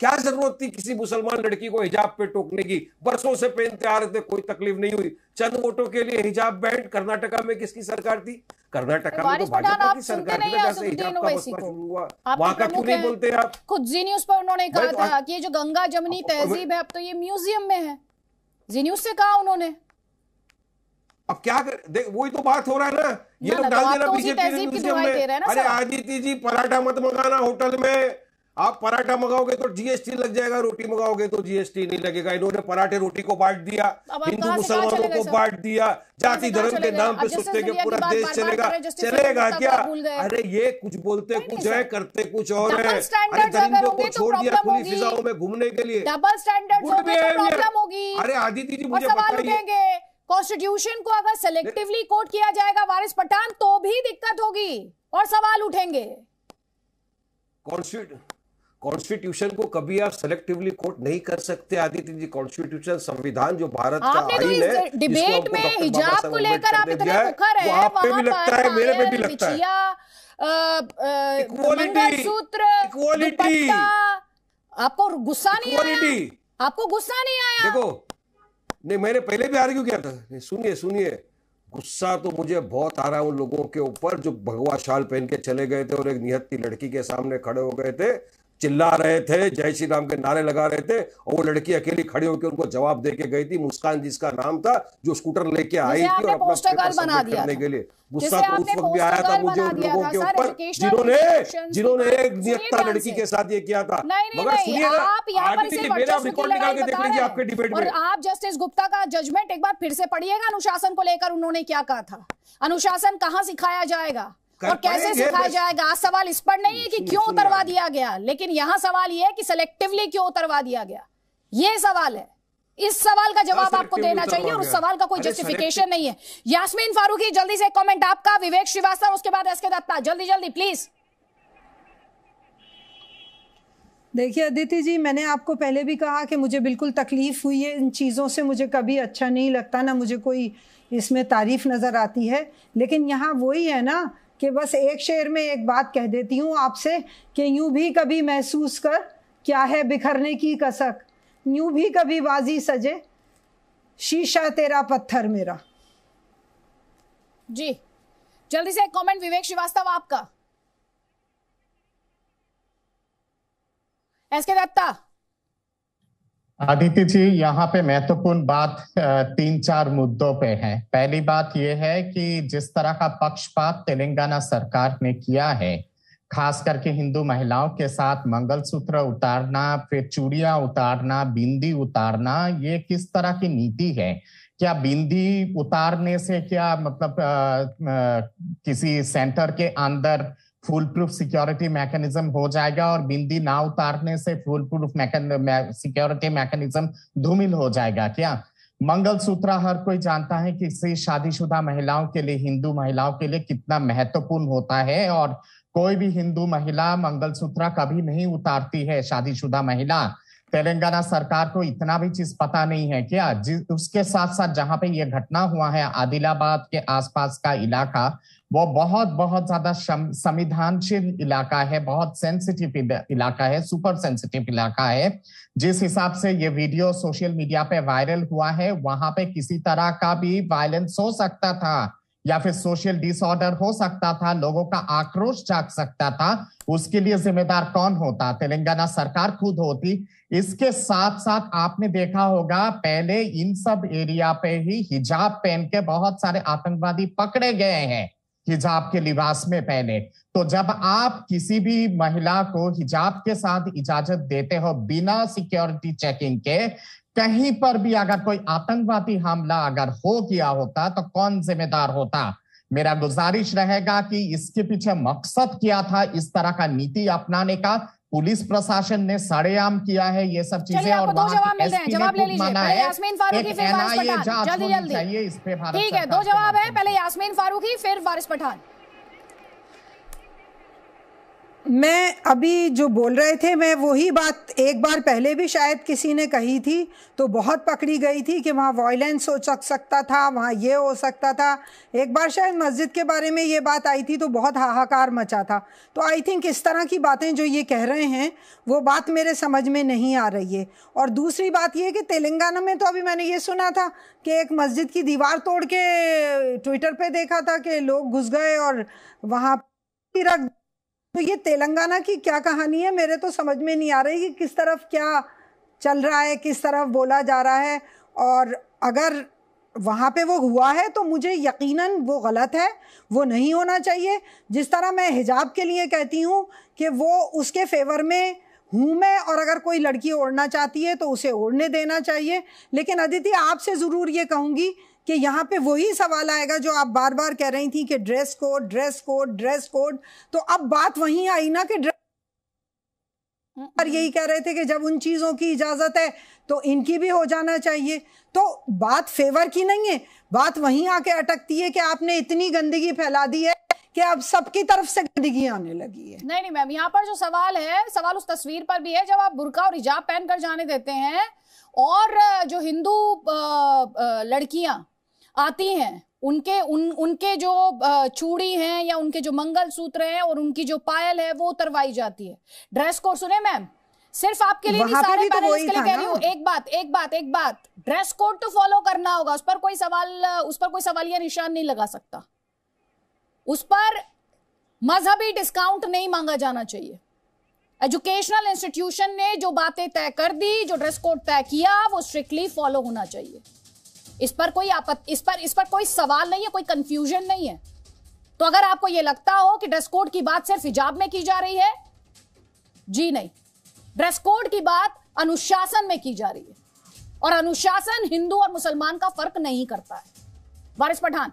क्या जरूरत थी किसी मुसलमान लड़की को हिजाब पे टोकने की? बरसों से पहनते आ रहे थे, कोई तकलीफ नहीं हुई। चंद वोटों के लिए हिजाब बैंड। कर्नाटका में किसकी सरकार थी? कर्नाटका में तो भाजपा की सरकार थी, जैसे हिजाब का मसला शुरू हुआ वहां का क्यों नहीं बोलते आप? खुद जी न्यूज पर उन्होंने कहा था कि ये जो गंगा जमुनी तहजीब है अब तो ये म्यूजियम में है। जी न्यूज से कहा उन्होंने। अब क्या कर देख, वही तो बात हो रहा है ना। ये लोग डाल देना बीजेपी म्यूजियम में। अरे आदित्य जी, पराठा मत मंगाना होटल में। आप पराठा मंगाओगे तो जीएसटी लग जाएगा, रोटी मंगाओगे तो जीएसटी नहीं लगेगा। इन्होंने पराठे रोटी को बांट दिया, हिंदू मुसलमानों को बांट दिया, जाति धर्म के नाम पे सोचते कि पूरा देश चलेगा। चलेगा क्या? अरे ये कुछ बोलते कुछ है, करते कुछ और है। अरे दरिंदों को छोड़ दिया खुली फिजाओं में घूमने के लिए। डबल स्टैंडर्ड होगी। अरे आदित्य जी मुझे बताइए, कॉन्स्टिट्यूशन को अगर सेलेक्टिवली कोट किया जाएगा वारिस पठान तो भी दिक्कत होगी और सवाल उठेंगे। कॉन्स्टिट्यूशन को कभी आप सेलेक्टिवली कोट नहीं कर सकते आदित्य जी। कॉन्स्टिट्यूशन संविधान जो भारत का आईन है, डिबेट में हिजाब को लेकर आप इतने मुखर हैं, आप पे भी लगता है, मेरे पे भी लगता है। इक्वालिटी, आपको गुस्सा नहीं आया? आपको गुस्सा नहीं आया? देखो, नहीं मैंने पहले भी आर्ग्यू किया था। सुनिए, गुस्सा तो मुझे बहुत आ रहा है उन लोगों के ऊपर जो भगवा शाल पहन के चले गए थे और एक निहत्ती लड़की के सामने खड़े हो गए थे, चिल्ला रहे थे, जय श्री राम के नारे लगा रहे थे, और वो लड़की अकेली खड़ी होकर उनको जवाब दे के गई थी। मुस्कान जिसका नाम था, जो स्कूटर लेके आई थी और अपना पेपर सबमिट करने के लिए। गुस्सा तो उस वक्त भी आया था मुझे उन लोगों के ऊपर जिन्होंने एक निहत्ता लड़की के साथ ये किया था। मगर सुनिए ना, आप रिकॉर्ड निकाल के देख लीजिए आपके डिबेट में। आप जस्टिस गुप्ता का जजमेंट एक बार फिर से पढ़िएगा। अनुशासन को लेकर उन्होंने क्या कहा था? अनुशासन कहां सिखाया जाएगा और कैसे सिखाया जाएगा? आज सवाल इस पर नहीं है कि क्यों उतरवा दिया गया, लेकिन यहां सवाल यह है कि सेलेक्टिवली क्यों उतरवा दिया गया। यह सवाल है। इस सवाल का जवाब आपको देना चाहिए और उस सवाल का कोई जस्टिफिकेशन नहीं है। यास्मीन फारूकी, जल्दी से कमेंट आपका। विवेक श्रीवास्तव, उसके बाद एसके दत्ता, जल्दी प्लीज। देखिए अदिति जी, मैंने आपको पहले भी कहा कि मुझे बिल्कुल तकलीफ हुई है इन चीज़ों से। मुझे कभी अच्छा नहीं लगता, ना मुझे कोई इसमें तारीफ नज़र आती है। लेकिन यहाँ वही है ना कि बस एक शेर में एक बात कह देती हूँ आपसे कि यूं भी कभी महसूस कर क्या है बिखरने की कसक, यूं भी कभी बाजी सजे शीशा तेरा पत्थर मेरा। जी जल्दी से एक कमेंट विवेक श्रीवास्तव आपका। एसके दत्ता। आदित्य जी, यहाँ पे महत्वपूर्ण बात 3-4 मुद्दों पे है। पहली बात यह है कि जिस तरह का पक्षपात तेलंगाना सरकार ने किया है, खास करके हिंदू महिलाओं के साथ मंगलसूत्र उतारना, फिर चूड़ियां उतारना, बिंदी उतारना, ये किस तरह की नीति है? क्या बिंदी उतारने से क्या मतलब किसी सेंटर के अंदर फुल प्रूफ सिक्योरिटी मैकेनिज्म हो जाएगा और बिंदी ना उतारने से फुल प्रूफ सिक्योरिटी मैकेनिज्म धूमिल हो जाएगा क्या? मंगलसूत्र हर कोई जानता है कि किसी शादीशुदा महिलाओं के लिए, हिंदू महिलाओं के लिए कितना महत्वपूर्ण होता है, और कोई भी हिंदू महिला मंगलसूत्र कभी नहीं उतारती है, शादीशुदा महिला। तेलंगाना सरकार को इतना भी चीज पता नहीं है क्या? उसके साथ साथ जहां पे ये घटना हुआ है, आदिलाबाद के आसपास का इलाका, वो बहुत ज्यादा संवेदनशील इलाका है, बहुत सेंसिटिव इलाका है, सुपर सेंसिटिव इलाका है। जिस हिसाब से ये वीडियो सोशल मीडिया पे वायरल हुआ है, वहां पे किसी तरह का भी वायलेंस हो सकता था या फिर सोशल डिसऑर्डर हो सकता था, लोगों का आक्रोश जाग सकता था। उसके लिए जिम्मेदार कौन होता? तेलंगाना सरकार खुद होती। इसके साथ साथ आपने देखा होगा, पहले इन सब एरिया पे ही हिजाब पहन के बहुत सारे आतंकवादी पकड़े गए हैं, हिजाब के लिबास में पहले। तो जब आप किसी भी महिला को हिजाब के साथ इजाजत देते हो बिना सिक्योरिटी चेकिंग के, कहीं पर भी अगर कोई आतंकवादी हमला अगर हो गया होता तो कौन जिम्मेदार होता? मेरा गुजारिश रहेगा कि इसके पीछे मकसद क्या था इस तरह का नीति अपनाने का? पुलिस प्रशासन ने सरेआम किया है ये सब चीजें, और जवाब ले लीजिए। यास्मीन फारूकी फिर वारिस पठान, जल्दी इस पे भारत ठीक है, 2 जवाब है। पहले यास्मीन फारूकी फिर वारिस पठान। मैं अभी जो बोल रहे थे, मैं वही बात एक बार पहले भी शायद किसी ने कही थी, तो बहुत पकड़ी गई थी कि वहाँ वायलेंस हो सकता था, वहाँ ये हो सकता था। एक बार शायद मस्जिद के बारे में ये बात आई थी तो बहुत हाहाकार मचा था। तो आई थिंक इस तरह की बातें जो ये कह रहे हैं वो बात मेरे समझ में नहीं आ रही है। और दूसरी बात ये कि तेलंगाना में तो अभी मैंने ये सुना था कि एक मस्जिद की दीवार तोड़ के ट्विटर पे देखा था कि लोग घुस गए और वहाँ रख। तो ये तेलंगाना की क्या कहानी है, मेरे तो समझ में नहीं आ रही कि किस तरफ क्या चल रहा है, किस तरफ बोला जा रहा है। और अगर वहाँ पे वो हुआ है तो मुझे यकीनन वो गलत है, वो नहीं होना चाहिए। जिस तरह मैं हिजाब के लिए कहती हूँ कि वो उसके फेवर में हूँ मैं, और अगर कोई लड़की ओढ़ना चाहती है तो उसे ओढ़ने देना चाहिए। लेकिन अदिति, आपसे ज़रूर ये कहूँगी कि यहाँ पे वही सवाल आएगा जो आप बार बार कह रही थी कि dress code dress code dress code. तो अब बात वहीं आई ना कि और यही कह रहे थे कि जब उन चीज़ों की इजाज़त है तो इनकी भी हो जाना चाहिए। तो बात फेवर की नहीं है, बात वहीं आके अटकती है कि आपने इतनी गंदगी फैला दी है कि अब सबकी तरफ से गंदगी आने लगी है। नहीं मैम, यहाँ पर जो सवाल है, सवाल उस तस्वीर पर भी है जब आप बुर्का और हिजाब पहन कर जाने देते हैं और जो हिंदू लड़कियां आती हैं उनके जो चूड़ी हैं या उनके जो मंगलसूत्र हैं और उनकी जो पायल है वो उतरवाई जाती है। ड्रेस कोड सुने मैम, सिर्फ आपके लिए नहीं, सारे पेरेंट्स के लिए कह रही हूँ। एक बात, ड्रेस कोड तो फॉलो करना होगा, उस पर कोई सवालिया निशान नहीं लगा सकता, उस पर मजहबी डिस्काउंट नहीं मांगा जाना चाहिए। एजुकेशनल इंस्टीट्यूशन ने जो बातें तय कर दी, जो ड्रेस कोड तय किया, वो स्ट्रिक्टली फॉलो होना चाहिए। इस पर कोई सवाल नहीं है, कोई कंफ्यूजन नहीं है। तो अगर आपको यह लगता हो कि ड्रेस कोड की बात सिर्फ हिजाब में की जा रही है, जी नहीं, ड्रेस कोड की बात अनुशासन में की जा रही है, और अनुशासन हिंदू और मुसलमान का फर्क नहीं करता है। वारिस पठान।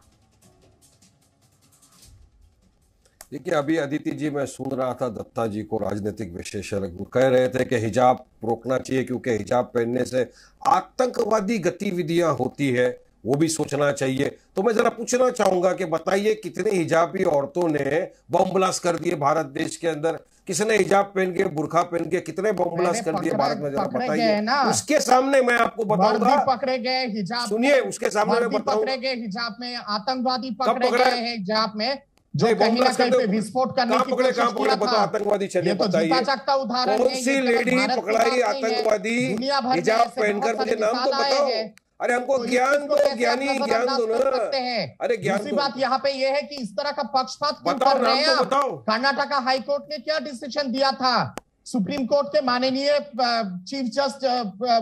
देखिए, अभी अदिति जी, मैं सुन रहा था दत्ता जी को, राजनीतिक विशेषज्ञ कह रहे थे कि हिजाब रोकना चाहिए क्योंकि हिजाब पहनने से आतंकवादी गतिविधियां होती है, वो भी सोचना चाहिए। तो मैं जरा पूछना चाहूंगा कि बताइए, कितने हिजाबी औरतों ने बम ब्लास्ट कर दिए भारत देश के अंदर? किसने हिजाब पहन के, बुर्खा पहन के कितने बम ब्लास्ट कर दिए भारत में? जरा बताइए। उसके सामने मैं आपको बताऊंगा, पकड़े गए हिजाब, सुनिए, उसके सामने मैं बताऊंगा, पकड़े गए हिजाब में, आतंकवादी पकड़े गए हैं हिजाब में, जो कहीं ना कहीं पे विस्फोट करने की कोशिश किया था। आतंकवादी चलिए, बताइए कौन सी लेडी पकड़ाई आतंकवादी हिजाब पहनकर? मुझे नाम तो बताओ। अरे हमको ज्ञान दो, ज्ञानी ज्ञान दो ना। अरे ज्ञान। दूसरी बात यहाँ पे ये है कि इस तरह का पक्षपात क्यों कर रहे हैं आप? कर्नाटका हाईकोर्ट ने क्या डिसीजन दिया था? सुप्रीम कोर्ट के माननीय chief justice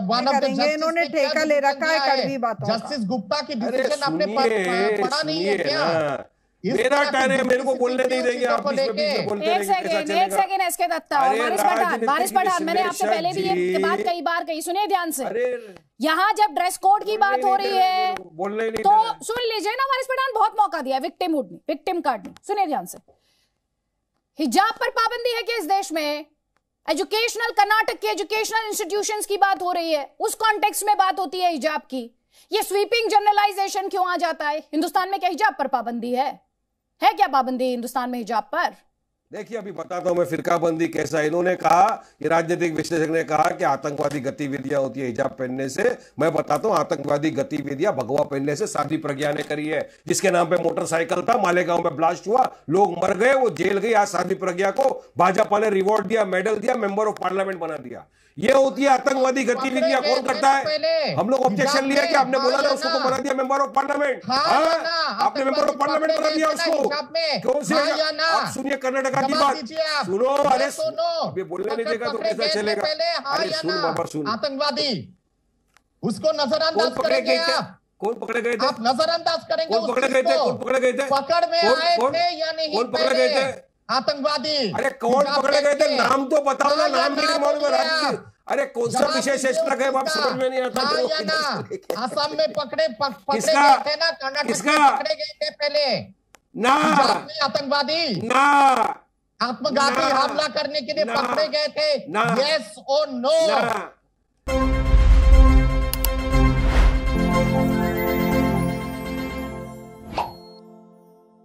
one of the इन्होंने ठेका ले रखा है कड़वी बातों का। जस्टिस गुप्ता की डिसीजन आपने पढ़ा नहीं है क्या? मेरा टर्न है, मेरे को बोलने नहीं देंगे आप। एक सेकंड एसके दत्ता और वारिस पठान, मैंने आपसे पहले भी ये बात कई बार कही, सुनिए ध्यान से। यहाँ जब ड्रेस कोड की बात हो रही है तो सुन लीजिए ना, वारिस पठान, बहुत मौका दिया विक्टिम कार्ड नहीं। सुनिए ध्यान से, हिजाब पर पाबंदी है कि इस देश में एजुकेशनल, कर्नाटक के एजुकेशनल इंस्टीट्यूशंस की बात हो रही है, उस कॉन्टेक्स्ट में बात होती है हिजाब की। ये स्वीपिंग जनरलाइजेशन क्यों आ जाता है? हिंदुस्तान में क्या हिजाब पर पाबंदी है क्या पाबंदी हिंदुस्तान में हिजाब पर? देखिए, अभी बताता हूं मैं फिरकाबंदी कैसा। इन्होंने कहा, ये राजनीतिक विश्लेषक ने कहा कि आतंकवादी गतिविधियां होती है हिजाब पहनने से। मैं बताता हूं, आतंकवादी गतिविधियां भगवा पहनने से साध्वी प्रज्ञा ने करी है, जिसके नाम पे मोटरसाइकिल था, मालेगांव में ब्लास्ट हुआ, लोग मर गए, वो जेल गई। आज साध्वी प्रज्ञा को भाजपा ने रिवॉर्ड दिया, मेडल दिया, मेंबर ऑफ पार्लियामेंट बना दिया। ये होती है आतंकवादी गतिविधियां। कौन करता है? हम लोग ऑब्जेक्शन लिया कि आपने बोला था उसको बना दिया मेंबर ऑफ पार्लियामेंट। आपने मेंबर ऑफ पार्लियामेंट बना दिया उसको, क्यों से? आप सुनिए कर्नाटका की बात, सुनो। अरे सुनो, बोलने नहीं देगा तो कैसा चलेगा? अरे सुन बाबा, सुन। आतंकवादी, उसको नजरअंदाज करेंगे आप? कौन पकड़े गए थे? आप नजरअंदाज करेंगे? कौन पकड़े गए थे? कौन पकड़े गए थे? पकड़ में आए थे या नहीं? कौन पकड़े गए थे? आतंकवादी। अरे कौन पकड़े गए थे? नाम तो बताओ ना, नाम नहीं मालूम है। अरे कौन सा विशेष एक्सट्रा है, समझ में नहीं आता। असम में पकड़े गए थे ना, कर्नाटक में पकड़े गए थे पहले ना, आतंकवादी ना, आत्मघाती हमला करने के लिए पकड़े गए थे। यस और नो?